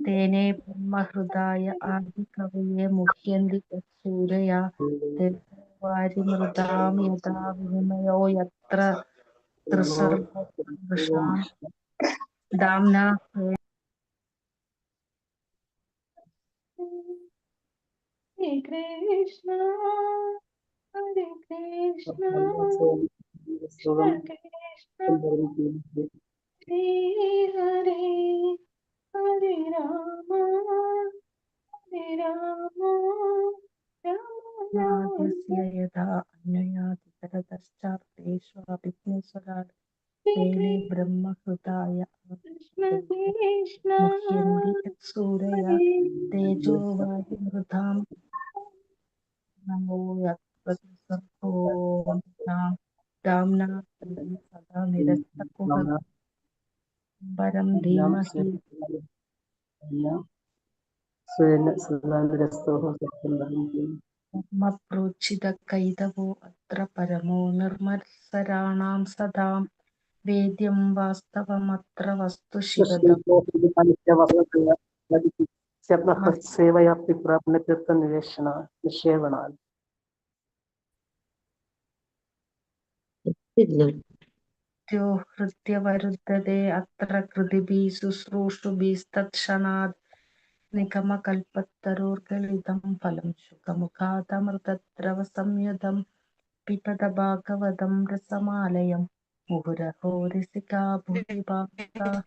തേനേ ബ്രഹ്മഹൃദായ ആദികവയെ മുഹ്യന്തി സൂരയ വാരിമൃതാം യഥാ വിനിമയോ യത്ര ത്രിസർഗോ വൃഷാം ദാംനാ ഹരേ കൃഷ്ണ ഹരേ കൃഷ്ണ കൃഷ്ണ കൃഷ്ണ ഹരേ ഹരേ ഹരേ രാമ ഹരേ രാമ രാമ യഥാ അന്വയാതി തരതശ്ചാർത്തേഷ്വാഭിജ്ഞസ്വരാട് തേനേ ബ്രഹ്മഹൃദായ മുഹ്യന്തി സൂരയ തേജോ വാരിമൃതാം നമോ യത്പ്രതിസർഗോ ദാംനാ സദാ നിരസ്തകുഹരം ധീമഹി ബ്രഹ്മപ്രോച്ചിത കൈതവോ അത്ര പരമോ നിർമത്സരാണാം സദാം വേദ്യം വാസ്തവമത്ര വസ്തു ശിവദം ഹൃദ്യവരുദ്ധതേ അത്ര കൃതിഭിः ശുശ്രൂഷുഭിസ്തത്ക്ഷണാത് നിഗമകൽപ്പത്തരോർഗളിതം ഫലം ശുകമുഖാദമൃതദ്രവ സംയുതം പിബത ഭാഗവതം രസമാലയം മുഹുരഹോ രസികാ ഭുവി ഭാഗവതാഃ.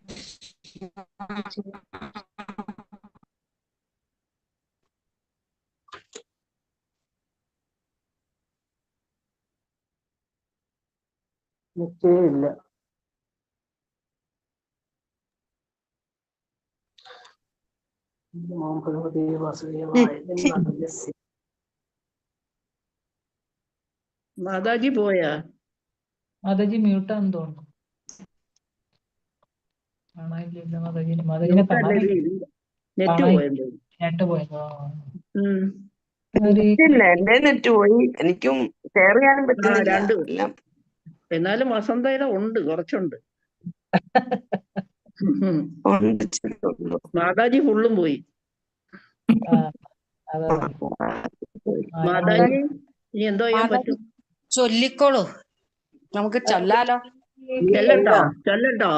നിശ്ചയമില്ല. ഭഗവതേ വാസുദേവായ. മാതാജി പോയാ? മാതാജി മ്യൂട്ടാന്ന് തോന്നുന്നു. മാതാജിനെ നെറ്റ് പോയല്ലോ. നെറ്റ് പോയതോ? ഇല്ല, എന്റെ നെറ്റ് പോയി. എനിക്കും ഷെയർ ചെയ്യാനും പറ്റുന്നില്ല. എന്നാലും വസന്തയുടെ ഉണ്ട്, കുറച്ചുണ്ട്. മാതാജി ഫുള്ളും പോയി. മാതാജി ഇനി എന്തോ ചെയ്യാൻ പറ്റും? ചൊല്ലിക്കോളൂ, നമുക്ക് ചൊല്ലാലോ. ചൊല്ലട്ടോ.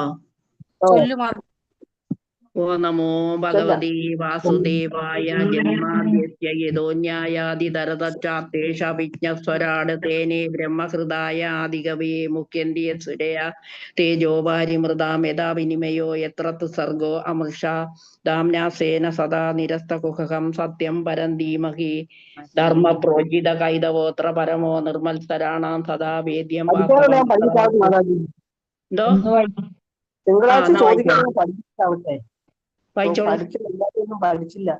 ഓ നമോ ഭഗവതി വാസുദേവായ. ജന്മാദ്യസ്യ യതോന്യായാദിതരതശ്ചാർത്തേഷാഭിജ്ഞസ്വരാട് തേനേ ബ്രഹ്മഹൃദായ ആദികവയെ മുഹ്യന്തി യത്സുരയ തേജോ വാരിമൃതാം യഥാ വിനിമയോ യത്ര ത്രിസർഗോ അമൃഷാ ദാംനാസേന സദാ നിരസ്തകുഹകം സത്യം പരം ധീമഹി ധർമ്മ പ്രോജിത കൈതവോത്ര പരമോ നിർമ്മത്സരാണാം സദാ വേദ്യം എന്തോ തിങ്കളാഴ്ച ചോദിക്കുന്നത് പഠിച്ചാവട്ടെ. പഠിച്ചില്ല.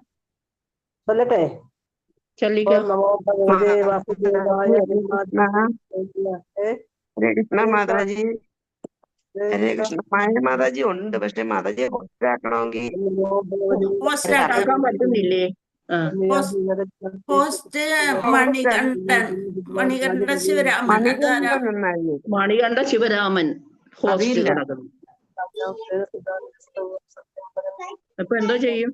ചൊല്ലട്ടെ. നമോ ഭഗവതേ വാസുദേവായ. ഹരേ കൃഷ്ണ മാതാജി. ഹരേ കൃഷ്ണ. മാതാജി ഉണ്ട്, പക്ഷെ മാതാജിയെ പോസ്റ്റാക്കണമെങ്കിൽ പറ്റുന്നില്ലേ? മണികണ്ഠ ശിവരാമൻ ഹോസ്റ്റ് കിടക്കുന്നു. അപ്പൊ എന്തോ ചെയ്യും?